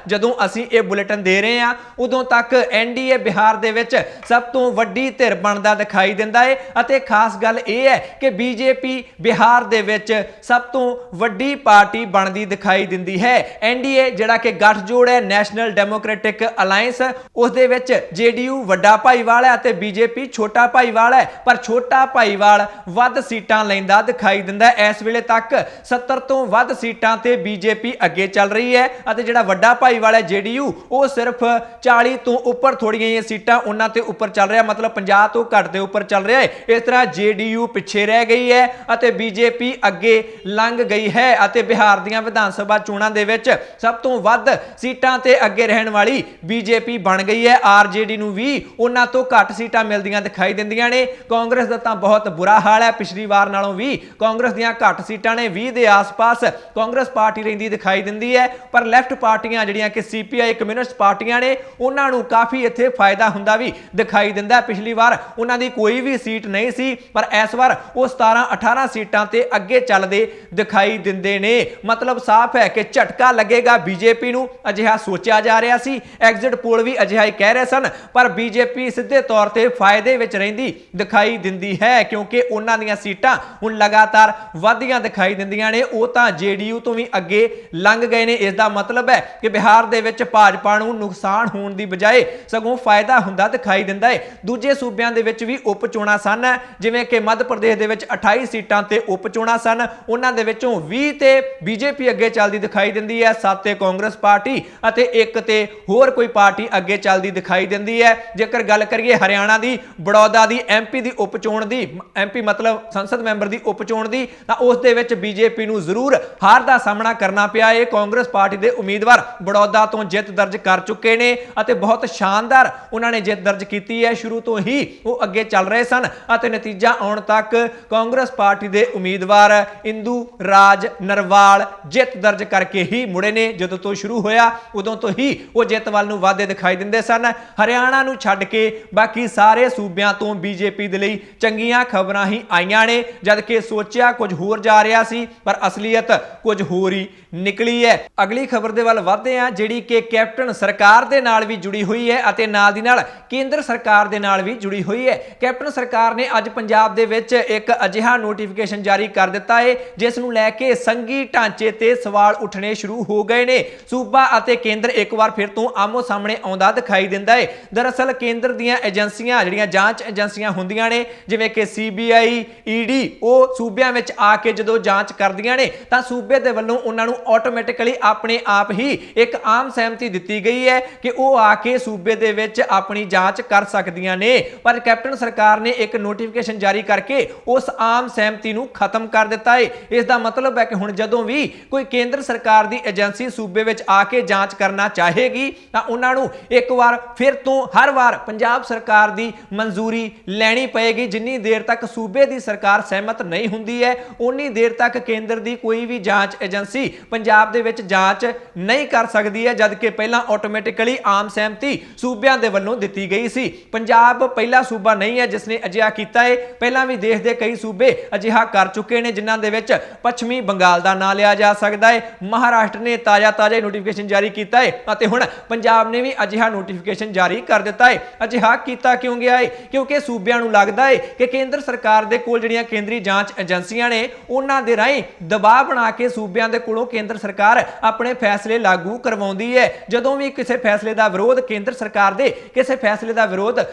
ਜਦੋਂ ਅਸੀਂ ਇਹ ਬੁਲੇਟਿਨ ਦੇ ਰਹੇ ਹਾਂ, ਉਦੋਂ ਤੱਕ NDA ਬਿਹਾਰ ਦੇ ਵਿੱਚ ਸਭ ਤੋਂ ਵੱਡੀ ਧਿਰ ਬਣਦਾ ਦਿਖਾਈ ਦਿੰਦਾ ਹੈ ਅਤੇ ਖਾਸ ਗੱਲ ਇਹ ਹੈ ਕਿ BJP ਬਿਹਾਰ ਦੇ ਵਿੱਚ ਸਭ ਤੋਂ ਵੱਡੀ ਪਾਰਟੀ ਬਣਦੀ ਦਿਖਾਈ ਦਿੰਦੀ ਹੈ। NDA ਜਿਹੜਾ ਕਿ ਗੱਠਜੋੜ ਹੈ, ਨੈਸ਼ਨਲ ਡੈਮੋਕ੍ਰੈਟਿਕ ਅਲਾਈਅੰਸ, ਉਸ ਦੇ ਵਿੱਚ JDU ਵੱਡਾ ਭਾਈਵਾਲ ਹੈ ਅਤੇ BJP ਛੋਟਾ ਭਾਈਵਾਲ ਹੈ, ਪਰ ਛੋਟਾ ਭਾਈਵਾਲ ਵੱਧ ਸੀਟਾਂ ਲੈਂਦਾ ਦਿਖਾਈ ਦਿੰਦਾ ਹੈ। ਇਸ ਵੇਲੇ ਤੱਕ 70 ਤੋਂ ਵੱਧ ਸੀਟਾਂ ਤੇ BJP ਅੱਗੇ ਚੱਲ ਰਹੀ ਹੈ ਅਤੇ ਜਿਹੜਾ ਵੱਡਾ ਭਾਈਵਾਲ ਹੈ JDU, ਉਹ ਸਿਰਫ 40 ਤੋਂ ਉੱਪਰ ਥੋੜੀਆਂ ਜਿਹੀਆਂ ਸੀਟਾਂ ਉਹਨਾਂ ਤੇ ਉੱਪਰ ਚੱਲ ਰਿਹਾ, ਮਤਲਬ 50 ਤੋਂ ਘੱਟ ਦੇ ਉੱਪਰ ਚੱਲ ਰਿਹਾ ਹੈ। ਇਸ ਤਰ੍ਹਾਂ JDU ਪਿੱਛੇ ਰਹਿ ਗਈ ਹੈ ਅਤੇ BJP ਅੱਗੇ ਲੰਘ ਗਈ ਹੈ ਅਤੇ ਬਿਹਾਰ ਦੀਆਂ ਵਿਧਾਨ ਸਭਾ ਚੋਣਾਂ ਦੇ ਵਿੱਚ ਸਭ ਤੋਂ ਵੱਧ ਸੀਟਾਂ ਤੇ ਅੱਗੇ ਰਹਿਣ ਵਾਲੀ BJP ਬਣ ਗਈ ਹੈ। RJD ਨੂੰ ਵੀ ਉਹਨਾਂ ਤੋਂ ਘੱਟ ਸੀਟਾਂ ਮਿਲਦੀਆਂ ਦਿਖਾਈ ਦਿੰਦੀਆਂ ਨੇ। ਕਾਂਗਰਸ ਦਾ ਤਾਂ ਬਹੁਤ ਬੁਰਾ ਹਾਲ ਹੈ, ਪਿਛਲੀ ਵਾਰ ਨਾਲੋਂ ਵੀ ਕਾਂਗਰਸ ਦੀਆਂ ਘੱਟ ਸੀਟਾਂ ਨੇ, 20 ਦੇ ਆਸ-ਪਾਸ ਕਾਂਗਰਸ ਪਾਰਟੀ ਰਹਿੰਦੀ ਦਿਖਾਈ ਦਿੰਦੀ ਹੈ। ਪਰ ਲੈਫਟ ਪਾਰਟੀਆਂ ਜਿਹੜੀਆਂ ਕਿ CPI ਕਮਿਊਨਿਸਟ ਪਾਰਟੀਆਂ ਨੇ, ਉਹਨਾਂ ਨੂੰ ਕਾਫੀ ਇੱਥੇ ਫਾਇਦਾ ਹੁੰਦਾ ਵੀ ਦਿਖਾਈ ਦਿੰਦਾ। ਪਿਛਲੀ ਵਾਰ ਉਹਨਾਂ ਦੀ ਕੋਈ ਵੀ ਸੀਟ ਨਹੀਂ ਸੀ, ਪਰ ਇਸ ਵਾਰ ਉਹ 17-18 ਸੀਟਾਂ ਤੇ ਅੱਗੇ ਚੱਲਦੇ ਦਿਖਾਈ ਦਿੰਦੇ ਨੇ। ਮਤਲਬ ਸਾਫ਼ ਹੈ ਕਿ ਝਟਕਾ ਲੱਗੇਗਾ BJP ਨੂੰ, ਅਜਿਹਾ ਸੋਚਿਆ ਜਾ ਰਿਹਾ ਸੀ, ਐਗਜ਼ਿਟ ਪੋਲ ਵੀ ਅਜਿਹਾ ਹੀ ਕਹਿ ਰਹੇ ਸਨ, ਪਰ BJP ਸਿੱਧੇ ਤੌਰ ਤੇ ਫਾਇਦੇ ਵਿੱਚ ਰਹਿੰਦੀ ਦਿਖਾਈ ਦਿੰਦੀ ਹੈ ਕਿਉਂਕਿ ਉਹਨਾਂ ਦੀਆਂ ਸੀਟਾਂ ਹੁਣ ਲਗਾਤਾਰ ਵਧਦੀਆਂ ਦਿਖਾਈ ਦਿੰਦੀਆਂ ਨੇ। ਉਹ ਤਾਂ JDU ਤੋਂ ਵੀ ਅੱਗੇ ਲੰਘ ਗਏ ਨੇ। ਇਸ ਦਾ ਮਤਲਬ ਹੈ ਕਿ ਬਿਹਾਰ ਦੇ ਵਿੱਚ ਭਾਜਪਾ ਨੂੰ ਨੁਕਸਾਨ ਹੋਣ ਦੀ ਬਜਾਏ ਸਗੋਂ ਫਾਇਦਾ ਹੁੰਦਾ ਦਿਖਾਈ ਦਿੰਦਾ ਹੈ। ਦੂਜੇ ਸੂਬਿਆਂ ਦੇ ਵਿੱਚ ਵੀ ਉਪ ਚੋਣਾਂ ਸਨ, ਜਿਵੇਂ ਕਿ ਮੱਧ ਪ੍ਰਦੇਸ਼ ਦੇ ਵਿੱਚ 28 ਸੀਟਾਂ ਤੇ ਉਪ ਚੋਣਾਂ ਸਨ, ਉਹਨਾਂ ਦੇ ਵਿੱਚੋਂ 20 ਤੇ BJP ਅੱਗੇ ਚੱਲਦੀ ਦਿਖਾਈ ਦਿੰਦੀ ਹੈ, 7 ਤੇ ਕਾਂਗਰਸ ਪਾਰਟੀ ਅਤੇ 1 ਤੇ ਹੋਰ ਕੋਈ ਪਾਰਟੀ ਅੱਗੇ ਚੱਲਦੀ ਦਿਖਾਈ ਦਿੰਦੀ ਹੈ। ਜੇਕਰ ਗੱਲ ਕਰੀਏ ਹਰਿਆਣਾ ਦੀ, ਬੜੌਦਾ ਦੀ MP ਦੀ ਉਪ ਚੋਣ ਦੀ, MP ਮਤਲਬ ਸੰਸਦ ਮੈਂਬਰ ਦੀ ਉਪ ਚੋਣ ਦੀ, ਤਾਂ ਉਸ ਦੇ ਵਿੱਚ BJP ਨੂੰ ਜ਼ਰੂਰ ਹਾਰ ਦਾ ਸਾਹਮਣਾ ਕਰਨਾ ਪਿਆ ਹੈ। ਕਾਂਗਰਸ ਪਾਰਟੀ ਦੇ ਉਮੀਦਵਾਰ ਬੜੌਦਾ ਤੋਂ ਜਿੱਤ ਦਰਜ ਕਰ ਚੁੱਕੇ ਨੇ ਅਤੇ ਬਹੁਤ ਸ਼ਾਨਦਾਰ ਉਹਨਾਂ ਨੇ ਜਿੱਤ ਦਰਜ ਕੀਤੀ ਹੈ। ਸ਼ੁਰੂ ਤੋਂ ਹੀ ਉਹ ਅੱਗੇ ਚੱਲ ਰਹੇ ਸਨ ਅਤੇ ਨਤੀਜਾ ਆਉਣ ਤੱਕ ਕਾਂਗਰਸ ਪਾਰਟੀ ਦੇ ਉਮੀਦਵਾਰ ਇੰਦੂ ਰਾਜ ਨਰਵਾਲ ਜਿੱਤ ਦਰਜ ਕਰਕੇ ਹੀ ਮੁੜੇ ਨੇ। ਜਦੋਂ ਤੋਂ ਸ਼ੁਰੂ ਹੋਇਆ ਉਦੋਂ ਤੋਂ ਹੀ ਉਹ ਜਿੱਤ ਵੱਲ ਨੂੰ ਵਾਧੇ ਦਿਖਾਈ ਦਿੰਦੇ ਸਨ। ਹਰਿਆਣਾ ਨੂੰ ਛੱਡ ਕੇ ਬਾਕੀ ਸਾਰੇ ਸੂਬਿਆਂ ਤੋਂ BJP ਦੇ ਲਈ ਚੰਗੀਆਂ ਖਬਰਾਂ ਹੀ ਆਈਆਂ ਨੇ, ਜਦ ਕਿ ਸੋਚਿਆ ਕੁਝ ਹੋਰ ਜਾ ਰਿਹਾ ਸੀ ਪਰ ਅਸਲੀਅਤ ਕੁਝ ਹੋਰ ਹੀ ਨਿਕਲੀ ਹੈ। ਅਗਲੀ ਖਬਰ ਦੇ ਵੱਲ ਵਧਦੇ ਹਾਂ, ਜਿਹੜੀ ਕਿ ਕੈਪਟਨ ਸਰਕਾਰ ਦੇ ਨਾਲ ਵੀ ਜੁੜੀ ਹੋਈ ਹੈ ਅਤੇ ਨਾਲ ਦੀ ਨਾਲ ਕੇਂਦਰ ਸਰਕਾਰ ਦੇ ਨਾਲ ਵੀ ਜੁੜੀ ਹੋਈ ਹੈ। ਕੈਪਟਨ ਸਰਕਾਰ ਨੇ ਅੱਜ ਪੰਜਾਬ ਦੇ ਵਿੱਚ ਇੱਕ ਅਜਿਹਾ ਨੋਟੀਫਿਕੇਸ਼ਨ ਜਾਰੀ ਕਰ ਦਿੱਤਾ ਹੈ ਜਿਸ ਨੂੰ ਲੈ ਕੇ ਸੰਘੀ ਢਾਂਚੇ ਤੇ ਸਵਾਲ ਉੱਠਣੇ ਸ਼ੁਰੂ ਹੋ ਗਏ ਨੇ। ਸੂਬਾ ਅਤੇ ਕੇਂਦਰ ਇੱਕ ਵਾਰ ਫਿਰ ਤੋਂ ਆਮੋ ਸਾਹਮਣੇ ਆਉਂਦਾ ਦਿਖਾਈ ਦਿੰਦਾ ਹੈ। ਦਰਅਸਲ ਕੇਂਦਰ ਦੀਆਂ ਏਜੰਸੀਆਂ ਜਿਹੜੀਆਂ ਜਾਂਚ ਏਜੰਸੀਆਂ ਹੁੰਦੀਆਂ ਨੇ, ਜਿਵੇਂ ਕਿ CBI, ED, ਉਹ ਸੂਬਿਆਂ ਵਿੱਚ ਆ ਕੇ ਜਦੋਂ ਜਾਂਚ ਕਰਦੀਆਂ ਨੇ ਤਾਂ ਸੂਬੇ ਦੇ ਵੱਲੋਂ ਉਹਨਾਂ ਨੂੰ ਆਟੋਮੈਟਿਕਲੀ ਆਪਣੇ ਆਪ ਹੀ ਹੀ ਇੱਕ ਆਮ ਸਹਿਮਤੀ ਦਿੱਤੀ ਗਈ ਹੈ ਕਿ ਉਹ ਆ ਕੇ ਸੂਬੇ ਦੇ ਵਿੱਚ ਆਪਣੀ ਜਾਂਚ ਕਰ ਸਕਦੀਆਂ ਨੇ। ਪਰ ਕੈਪਟਨ ਸਰਕਾਰ ਨੇ ਇੱਕ ਨੋਟੀਫਿਕੇਸ਼ਨ ਜਾਰੀ ਕਰਕੇ ਉਸ ਆਮ ਸਹਿਮਤੀ ਨੂੰ ਖਤਮ ਕਰ ਦਿੱਤਾ ਹੈ। ਇਸ ਦਾ ਮਤਲਬ ਹੈ ਕਿ ਹੁਣ ਜਦੋਂ ਵੀ ਕੋਈ ਕੇਂਦਰ ਸਰਕਾਰ ਦੀ ਏਜੰਸੀ ਸੂਬੇ ਵਿੱਚ ਆ ਕੇ ਜਾਂਚ ਕਰਨਾ ਚਾਹੇਗੀ ਤਾਂ ਉਹਨਾਂ ਨੂੰ ਇੱਕ ਵਾਰ ਫਿਰ ਤੋਂ ਹਰ ਵਾਰ ਪੰਜਾਬ ਸਰਕਾਰ ਦੀ ਮਨਜ਼ੂਰੀ ਲੈਣੀ ਪਏਗੀ। ਜਿੰਨੀ ਦੇਰ ਤੱਕ ਸੂਬੇ ਦੀ ਸਰਕਾਰ ਸਹਿਮਤ ਨਹੀਂ ਹੁੰਦੀ ਹੈ ਉਨੀ ਦੇਰ ਤੱਕ ਕੇਂਦਰ ਦੀ ਕੋਈ ਵੀ ਜਾਂਚ ਏਜੰਸੀ ਪੰਜਾਬ ਦੇ ਵਿੱਚ ਜਾਂਚ ਨਹੀਂ ਕਰ ਸਕਦੀ ਹੈ, ਜਦਕਿ ਪਹਿਲਾਂ ਆਟੋਮੈਟਿਕਲੀ ਆਮ ਸਹਿਮਤੀ ਸੂਬਿਆਂ ਦੇ ਵੱਲੋਂ ਦਿੱਤੀ ਗਈ ਸੀ। ਪੰਜਾਬ ਪਹਿਲਾ ਸੂਬਾ ਨਹੀਂ ਹੈ ਜਿਸ ਨੇ ਅਜਿਹਾ ਕੀਤਾ ਹੈ। ਪਹਿਲਾਂ ਵੀ ਦੇਸ਼ ਦੇ ਕਈ ਸੂਬੇ ਅਜਿਹਾ ਕਰ ਚੁੱਕੇ ਨੇ, ਜਿਨ੍ਹਾਂ ਦੇ ਵਿੱਚ ਪੱਛਮੀ ਬੰਗਾਲ ਦਾ ਨਾਂ ਲਿਆ ਜਾ ਸਕਦਾ ਹੈ। ਮਹਾਰਾਸ਼ਟਰ ਨੇ ਤਾਜ਼ਾ ਨੋਟੀਫਿਕੇਸ਼ਨ ਜਾਰੀ ਕੀਤਾ ਹੈ ਅਤੇ ਹੁਣ ਪੰਜਾਬ ਨੇ ਵੀ ਅਜਿਹਾ ਨੋਟੀਫਿਕੇਸ਼ਨ ਜਾਰੀ ਕਰ ਦਿੱਤਾ ਹੈ। ਅਜਿਹਾ ਕੀਤਾ ਕਿਉਂ ਗਿਆ ਹੈ? ਕਿਉਂਕਿ ਸੂਬਿਆਂ ਨੂੰ ਲੱਗਦਾ ਹੈ ਕਿ ਕੇਂਦਰ ਸਰਕਾਰ ਦੇ ਕੋਲ ਜਿਹੜੀਆਂ ਕੇਂਦਰੀ ਜਾਂਚ ਏਜੰਸੀਆਂ ਨੇ ਉਹਨਾਂ ਦੇ ਰਾਹੀਂ ਦਬਾਅ ਬਣਾ ਕੇ ਸੂਬਿਆਂ ਦੇ ਕੋਲੋਂ ਕੇਂਦਰ ਸਰਕਾਰ ਆਪਣੇ ਫੈਸਲੇ ਲਾਗੂ ਕਰਵਾਉਂਦੀ ਹੈ। ਜਦੋਂ ਵੀ ਕਿਸੇ ਫੈਸਲੇ ਦਾ ਵਿਰੋਧ ਕੇਂਦਰ ਸਰਕਾਰ ਦੇ ਕਿਸੇ ਫੈਸਲੇ ਦਾ ਵਿਰੋਧ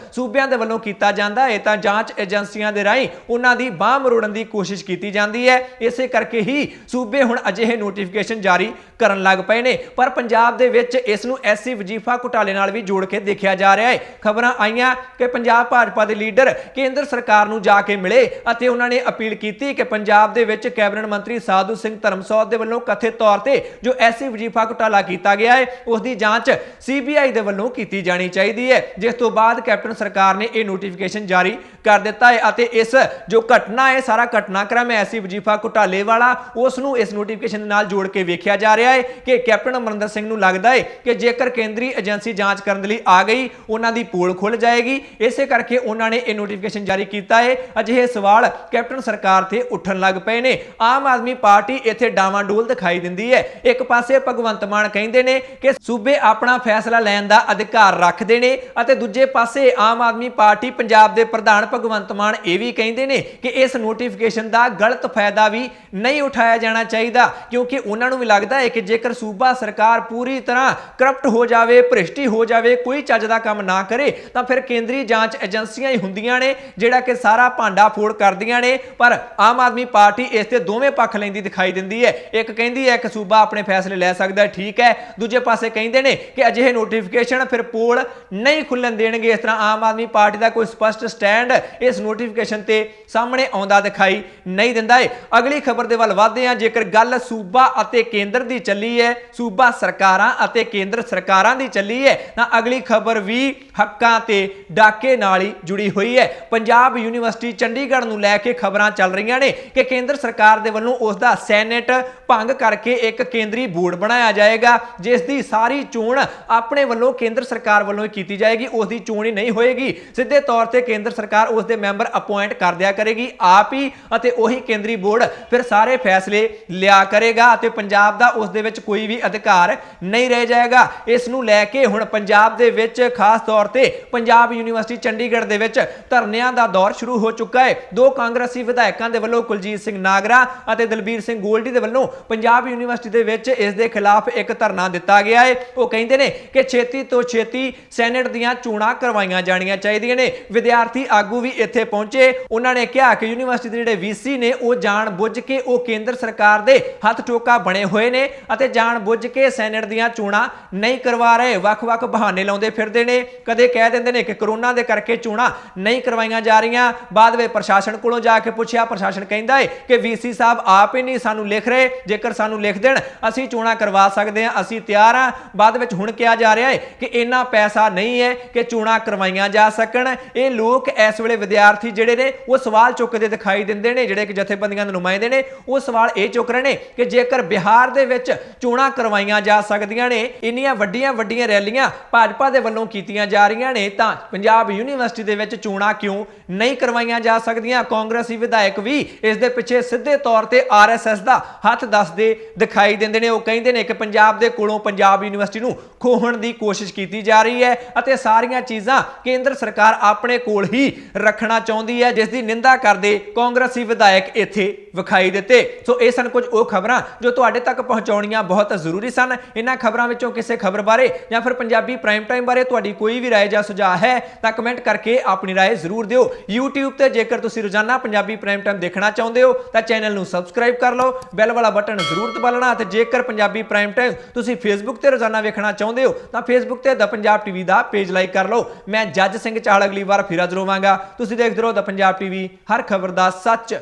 ਸੂਬਿਆਂ ਦੇ ਵੱਲੋਂ ਕੀਤਾ ਜਾਂਦਾ ਹੈ ਤਾਂ ਜਾਂਚ ਏਜੰਸੀਆਂ ਦੇ ਰਾਹੀਂ ਉਹਨਾਂ ਦੀ ਬਾਹ ਮਰੋੜਨ ਦੀ ਕੋਸ਼ਿਸ਼ ਕੀਤੀ ਜਾਂਦੀ ਹੈ। ਇਸੇ ਕਰਕੇ ਹੀ ਸੂਬੇ ਹੁਣ ਅਜਿਹੇ ਨੋਟੀਫਿਕੇਸ਼ਨ ਜਾਰੀ ਕਰਨ ਲੱਗ ਪਏ ਨੇ। ਪਰ ਪੰਜਾਬ ਦੇ ਵਿੱਚ ਇਸ ਨੂੰ ਐਸਸੀ ਵਜੀਫਾ ਘੁਟਾਲੇ ਨਾਲ ਵੀ ਜੋੜ ਕੇ ਦੇਖਿਆ ਜਾ ਰਿਹਾ ਹੈ। ਖਬਰਾਂ ਆਈਆਂ ਕਿ ਪੰਜਾਬ ਭਾਜਪਾ ਦੇ ਲੀਡਰ ਕੇਂਦਰ ਸਰਕਾਰ ਨੂੰ ਜਾ ਕੇ ਮਿਲੇ ਅਤੇ ਉਹਨਾਂ ਨੇ ਅਪੀਲ ਕੀਤੀ ਕਿ ਪੰਜਾਬ ਦੇ ਵਿੱਚ ਕੈਬਨਿਟ ਮੰਤਰੀ ਸਾਧੂ ਸਿੰਘ ਧਰਮਸੋਤ ਦੇ ਵੱਲੋਂ ਕਥਿਤ ਤੌਰ ਤੇ ਜੋ ਐਸਸੀ ਵਜੀਫਾ ਘੁਟਾਲਾ ਕੀਤਾ ਗਿਆ ਹੈ ਉਸ ਦੀ ਜਾਂਚ ਸੀਬੀਆਈ ਦੇ ਵੱਲੋਂ ਕੀਤੀ ਜਾਣੀ ਚਾਹੀਦੀ ਹੈ। ਜਿਸ ਤੋਂ ਬਾਅਦ ਕੈਪਟਨ ਸਰਕਾਰ ਨੇ ਇਹ ਨੋਟੀਫਿਕੇਸ਼ਨ ਜਾਰੀ ਕਰ ਦਿੱਤਾ ਹੈ ਅਤੇ ਇਸ ਜੋ ਘਟਨਾ ਹੈ ਸਾਰਾ ਘਟਨਾਕ੍ਰਮ ਹੈ ਐਸਸੀ ਵਜੀਫਾ ਘੁਟਾਲੇ ਵਾਲਾ ਉਸ ਨੂੰ ਇਸ ਨੋਟੀਫਿਕੇਸ਼ਨ ਦੇ ਨਾਲ ਜੋੜ ਕੇ ਵੇਖਿਆ ਜਾ ਰਿਹਾ ਹੈ ਕਿ ਕੈਪਟਨ ਅਮਰਿੰਦਰ ਸਿੰਘ ਨੂੰ ਲੱਗਦਾ ਹੈ ਕਿ ਜੇਕਰ ਕੇਂਦਰੀ ਏਜੰਸੀ ਜਾਂਚ ਕਰਨ ਦੇ ਲਈ ਆ ਗਈ ਉਹਨਾਂ ਦੀ ਪੋਲ ਖੁੱਲ ਜਾਏਗੀ। ਇਸੇ ਕਰਕੇ ਉਹਨਾਂ ਨੇ ਇਹ ਨੋਟੀਫਿਕੇਸ਼ਨ ਜਾਰੀ ਕੀਤਾ ਹੈ। ਅਜਿਹੇ ਸਵਾਲ ਕੈਪਟਨ ਸਰਕਾਰ ਤੇ ਉੱਠਣ ਲੱਗ ਪਏ ਨੇ। ਆਮ ਆਦਮੀ ਪਾਰਟੀ ਇੱਥੇ ਡਾਵਾਂਡੋਲ ਦਿਖਾਈ ਦਿੰਦੀ ਹੈ। ਇੱਕ ਪਾਸੇ ਭਗਵੰਤ ਮਾਨ ਕਹਿੰਦੇ ਨੇ ਕਿ ਸੂਬੇ ਆਪਣਾ ਫੈਸਲਾ ਲੈਣ ਦਾ ਅਧਿਕਾਰ ਰੱਖਦੇ ਨੇ ਅਤੇ ਦੂਜੇ ਪਾਸੇ ਆਮ ਆਦਮੀ ਪਾਰਟੀ ਪੰਜਾਬ ਦੇ ਪ੍ਰਧਾਨ ਭਗਵੰਤ ਮਾਨ ਇਹ ਵੀ ਕਹਿੰਦੇ ਨੇ ਕਿ ਇਸ ਨੋਟੀਫਿਕੇਸ਼ਨ ਦਾ ਗਲਤ ਫਾਇਦਾ ਵੀ ਨਹੀਂ ਉਠਾਇਆ ਜਾਣਾ ਚਾਹੀਦਾ, ਕਿਉਂਕਿ ਉਹਨਾਂ ਨੂੰ ਵੀ ਲੱਗਦਾ ਹੈ ਕਿ ਜੇਕਰ ਸੂਬਾ ਸਰਕਾਰ ਪੂਰੀ ਤਰ੍ਹਾਂ ਕਰਪਟ ਹੋ ਜਾਵੇ, ਭ੍ਰਿਸ਼ਟੀ ਹੋ ਜਾਵੇ, ਕੋਈ ਚੱਜ ਦਾ ਕੰਮ ਨਾ ਕਰੇ ਤਾਂ ਫਿਰ ਕੇਂਦਰੀ ਜਾਂਚ ਏਜੰਸੀਆਂ ਹੀ ਹੁੰਦੀਆਂ ਨੇ ਜਿਹੜਾ ਕਿ ਸਾਰਾ ਭਾਂਡਾ ਫੋੜ ਕਰਦੀਆਂ ਨੇ। ਪਰ ਆਮ ਆਦਮੀ ਪਾਰਟੀ ਇਸ ਤੇ ਦੋਵੇਂ ਪੱਖ ਲੈਂਦੀ ਦਿਖਾਈ ਦਿੰਦੀ ਹੈ। ਇੱਕ ਕਹਿੰਦੀ ਹੈ ਕਿ ਸੂਬਾ ਆਪਣੇ ਫੈਸਲੇ ਲੈ ਸਕਦਾ ਹੈ, ਠੀਕ ਹੈ, ਦੂਜੇ ਪਾਸੇ ਕਹਿੰਦੇ ਨੇ ਕਿ ਅਜਿਹੇ ਨੋਟੀਫਿਕੇਸ਼ਨ ਫਿਰ ਪੋਲ ਨਹੀਂ ਖੁੱਲਣ ਦੇਣਗੇ। ਇਸ ਤਰ੍ਹਾਂ ਆਮ ਆਦਮੀ ਪਾਰਟੀ ਦਾ ਕੋਈ ਸਪਸ਼ਟ ਸਟੈਂਡ ਇਸ ਨੋਟੀਫਿਕੇਸ਼ਨ ਤੇ ਸਾਹਮਣੇ ਆਉਂਦਾ ਦਿਖਾਈ ਨਹੀਂ ਦਿੰਦਾ ਹੈ। ਅਗਲੀ ਖਬਰ ਦੇ ਵੱਲ ਵਧਦੇ ਹਾਂ। ਜੇਕਰ ਗੱਲ ਸੂਬਾ ਅਤੇ ਕੇਂਦਰ ਦੀ ਚੱਲੀ ਹੈ, ਸੂਬਾ ਸਰਕਾਰਾਂ ਅਤੇ ਕੇਂਦਰ ਸਰਕਾਰਾਂ ਦੀ ਚੱਲੀ ਹੈ ਤਾਂ ਅਗਲੀ ਖਬਰ ਵੀ ਹੱਕਾਂ ਤੇ ਡਾਕੇ ਨਾਲ ਹੀ ਜੁੜੀ ਹੋਈ ਹੈ। ਪੰਜਾਬ ਯੂਨੀਵਰਸਿਟੀ ਚੰਡੀਗੜ੍ਹ ਨੂੰ ਲੈ ਕੇ ਖਬਰਾਂ ਚੱਲ ਰਹੀਆਂ ਨੇ ਕਿ ਕੇਂਦਰ ਸਰਕਾਰ ਦੇ ਵੱਲੋਂ ਉਸ ਦਾ ਸੈਨੇਟ ਭੰਗ ਕਰਕੇ ਇੱਕ ਕੇਂਦਰੀ ਬੋਰਡ ਬਣਾਇਆ ਜਾਏਗਾ ਜਿਸ ਦੀ ਸਾਰੀ ਚੋਣ ਆਪਣੇ ਵੱਲੋਂ ਕੇਂਦਰ ਸਰਕਾਰ ਵੱਲੋਂ ਕੀਤੀ ਜਾਏਗੀ। ਉਸ ਦੀ ਚੋਣ ਹੀ ਨਹੀਂ ਹੋਏਗੀ, ਸਿੱਧੇ ਤੌਰ ਤੇ ਕੇਂਦਰ ਸਰਕਾਰ ਉਸ ਦੇ ਮੈਂਬਰ ਅਪਾਇੰਟ ਕਰ ਦਿਆ ਕਰੇਗੀ ਆਪ ਹੀ ਅਤੇ ਉਹੀ ਕੇਂਦਰੀ ਬੋਰਡ ਫਿਰ ਸਾਰੇ ਫੈਸਲੇ ਲਿਆ ਕਰੇਗਾ ਅਤੇ ਪੰਜਾਬ ਦਾ ਉਸ ਦੇ ਵਿੱਚ ਕੋਈ ਵੀ ਅਧਿਕਾਰ ਨਹੀਂ ਰਹਿ ਜਾਏਗਾ। ਇਸ ਨੂੰ ਲੈ ਕੇ ਹੁਣ ਪੰਜਾਬ ਦੇ ਵਿੱਚ ਖਾਸ ਤੌਰ ਤੇ ਪੰਜਾਬ ਯੂਨੀਵਰਸਿਟੀ ਚੰਡੀਗੜ੍ਹ ਦੇ ਵਿੱਚ ਧਰਨਿਆਂ ਦਾ ਦੌਰ ਸ਼ੁਰੂ ਹੋ ਚੁੱਕਾ ਹੈ। ਦੋ ਕਾਂਗਰਸੀ ਵਿਧਾਇਕਾਂ ਦੇ ਵੱਲੋਂ ਕੁਲਜੀਤ ਸਿੰਘ ਨਾਗਰਾ ਅਤੇ ਦਲਬੀਰ ਸਿੰਘ ਗੋਲਡੀ ਦੇ ਵੱਲੋਂ ਪੰਜਾਬ ਯੂਨੀਵਰਸਿਟੀ ਦੇ ਵਿੱਚ ਇਸ ਦੇ ਖਿਲਾਫ ਇੱਕ ਧਰਨਾ ਦਿੱਤਾ ਗਿਆ ਹੈ। ਉਹ ਕਹਿੰਦੇ ਨੇ ਕਿ ਛੇਤੀ ਤੋਂ ਛੇਤੀ ਸੈਨੇਟ ਦੀਆਂ ਚੋਣਾਂ ਕਰਵਾਈਆਂ ਜਾਣੀਆਂ ਚਾਹੀਦੀਆਂ ਨੇ। ਵਿਦਿਆਰਥੀ ਆਗੂ ਵੀ ਇੱਥੇ ਪਹੁੰਚੇ। ਉਹਨਾਂ ਨੇ ਕਿਹਾ ਕਿ ਯੂਨੀਵਰਸਿਟੀ ਦੇ ਜਿਹੜੇ ਵੀਸੀ ਨੇ ਉਹ ਜਾਣ ਬੁੱਝ ਕੇ ਉਹ ਕੇਂਦਰ ਸਰਕਾਰ ਦੇ ਹੱਥ ਟੋਕਾ ਬਣੇ ਹੋਏ ਨੇ ਅਤੇ ਜਾਣ ਬੁੱਝ ਕੇ ਸੈਨੇਟ ਦੀਆਂ ਚੋਣਾਂ ਨਹੀਂ ਕਰਵਾ ਰਹੇ। ਵੱਖ-ਵੱਖ ਬਹਾਨੇ ਲਾਉਂਦੇ ਫਿਰਦੇ ਨੇ। ਕਦੇ ਕਹਿ ਦਿੰਦੇ ਨੇ ਕਿ ਕਰੋਨਾ ਦੇ ਕਰਕੇ ਚੋਣਾਂ ਨਹੀਂ ਕਰਵਾਈਆਂ ਜਾ ਰਹੀਆਂ, ਬਾਅਦ ਵਿੱਚ ਪ੍ਰਸ਼ਾਸਨ ਕੋਲੋਂ ਜਾ ਕੇ ਪੁੱਛਿਆ, ਪ੍ਰਸ਼ਾਸਨ ਕਹਿੰਦਾ ਹੈ ਕਿ ਵੀਸੀ ਸਾਹਿਬ ਆਪ ਹੀ ਨਹੀਂ ਸਾਨੂੰ ਲਿਖ ਰਹੇ, ਜੇਕਰ ਸਾਨੂੰ ਲਿਖ ਦੇਣ ਅਸੀਂ ਚੋਣਾਂ ਕਰਵਾ ਸਕਦੇ ਹਾਂ, ਅਸੀਂ ਤਿਆਰ ਹਾਂ। ਬਾਅਦ ਵਿੱਚ ਹੁਣ ਕਿਹਾ ਜਾ ਰਿਹਾ ਹੈ ਕਿ ਇੰਨਾ ਪੈਸਾ ਨਹੀਂ ਹੈ ਕਿ ਚੋਣਾਂ ਕਰਵਾਈਆਂ ਜਾ ਸਕਣ। ਇਹ ਲੋਕ ਇਸ ਵੇਲੇ ਵਿਦਿਆਰਥੀ ਜਿਹੜੇ ਨੇ ਉਹ ਸਵਾਲ ਚੁੱਕਦੇ ਦਿਖਾਈ ਦਿੰਦੇ ਨੇ, ਜਿਹੜੇ ਕਿ ਜਥੇਬੰਦੀਆਂ ਦੇ ਨੁਮਾਇੰਦੇ ਨੇ ਉਹ ਸਵਾਲ ਇਹ ਚੁੱਕ ਰਹੇ ਨੇ ਕਿ ਜੇਕਰ ਬਿਹਾਰ ਦੇ ਵਿੱਚ ਚੋਣਾਂ ਕਰਵਾਈਆਂ ਜਾ ਸਕਦੀਆਂ ਨੇ, ਇੰਨੀਆਂ ਵੱਡੀਆਂ ਰੈਲੀਆਂ ਭਾਜਪਾ ਦੇ ਵੱਲੋਂ ਕੀਤੀਆਂ ਜਾ ਰਹੀਆਂ ਨੇ, ਤਾਂ ਪੰਜਾਬ ਯੂਨੀਵਰਸਿਟੀ ਦੇ ਵਿੱਚ ਚੋਣਾਂ ਕਿਉਂ ਨਹੀਂ ਕਰਵਾਈਆਂ ਜਾ ਸਕਦੀਆਂ? ਕਾਂਗਰਸੀ ਵਿਧਾਇਕ ਵੀ ਇਸ ਦੇ ਪਿੱਛੇ ਸਿੱਧੇ ਤੌਰ ਤੇ ਆਰਐਸਐਸ ਦਾ ਹੱਥ ਦੱਸਦੇ ਦਿਖਾਈ ਦਿੰਦੇ ਨੇ। ਉਹ ਕਹਿੰਦੇ ਨੇ ਕਿ ਪੰਜਾਬ ਦੇ ਕੋਲੋਂ ਪੰਜਾਬ ਯੂਨੀਵਰਸਿਟੀ ਨੂੰ ਖੋਹਣ ਦੀ ਕੋਸ਼ਿਸ਼ ਕੀਤੀ ਜਾ ਰਹੀ ਹੈ ਅਤੇ ਸਾਰੀਆਂ ਚੀਜ਼ਾਂ ਕੇਂਦਰ ਸਰਕਾਰ ਆਪਣੇ ਕੋਲ ਹੀ ਰੱਖਣਾ ਚਾਹੁੰਦੀ ਹੈ, ਜਿਸ ਦੀ ਨਿੰਦਾ ਕਰਦੇ ਕਾਂਗਰਸੀ ਵਿਧਾਇਕ ਇੱਥੇ ਵਿਖਾਈ ਦਿੱਤੇ। ਸੋ ਇਹ ਸਨ ਕੁਝ ਉਹ ਖਬਰਾਂ ਜੋ ਤੁਹਾਡੇ ਤੱਕ ਪਹੁੰਚਾਉਣੀਆਂ ਬਹੁਤ ਜ਼ਰੂਰੀ ਸਨ। ਇਹਨਾਂ ਖਬਰਾਂ ਵਿੱਚੋਂ ਕਿਸੇ ਖਬਰ ਬਾਰੇ ਜਾਂ ਫਿਰ ਪੰਜਾਬੀ ਪ੍ਰਾਈਮ ਟਾਈਮ ਬਾਰੇ ਤੁਹਾਡੀ ਕੋਈ ਵੀ ਰਾਏ ਜਾਂ ਸੁਝਾਅ ਹੈ ਤਾਂ ਕਮੈਂਟ ਕਰਕੇ ਆਪਣੀ ਰਾਏ ਜ਼ਰੂਰ ਦਿਓ। YouTube ਤੇ ਜੇਕਰ ਤੁਸੀਂ ਰੋਜ਼ਾਨਾ ਪੰਜਾਬੀ ਪ੍ਰਾਈਮ ਟਾਈਮ ਦੇਖਣਾ ਚਾਹੁੰਦੇ ਹੋ ਤਾਂ ਚੈਨਲ ਨੂੰ ਸਬਸਕ੍ਰਾਈਬ ਕਰ ਲਓ, ਬੈਲ ਵਾਲਾ ਬਟਨ ਜ਼ਰੂਰ ਦਬਾ ਲੈਣਾ ਅਤੇ ਜੇਕਰ ਪੰਜਾਬੀ ਪ੍ਰਾਈਮ ਟਾਈਮ ਰਹੇ ਹੋ, ਤੁਸੀਂ ਫੇਸਬੁੱਕ ਤੇ ਰੋਜ਼ਾਨਾ ਵੇਖਣਾ ਚਾਹੁੰਦੇ ਹੋ ਤਾਂ ਫੇਸਬੁੱਕ ਤੇ ਦ ਪੰਜਾਬ ਟੀਵੀ ਦਾ ਪੇਜ ਲਾਈਕ ਕਰ ਲਓ। ਮੈਂ ਜੱਜ ਸਿੰਘ ਚਾਹਲ ਅਗਲੀ ਵਾਰ ਫਿਰ ਹਾਜ਼ਰ ਹੋਵਾਂਗਾ। ਤੁਸੀਂ ਦੇਖਦੇ ਰਹੋ ਦ ਪੰਜਾਬ ਟੀਵੀ, ਹਰ ਖਬਰ ਦਾ ਸੱਚ।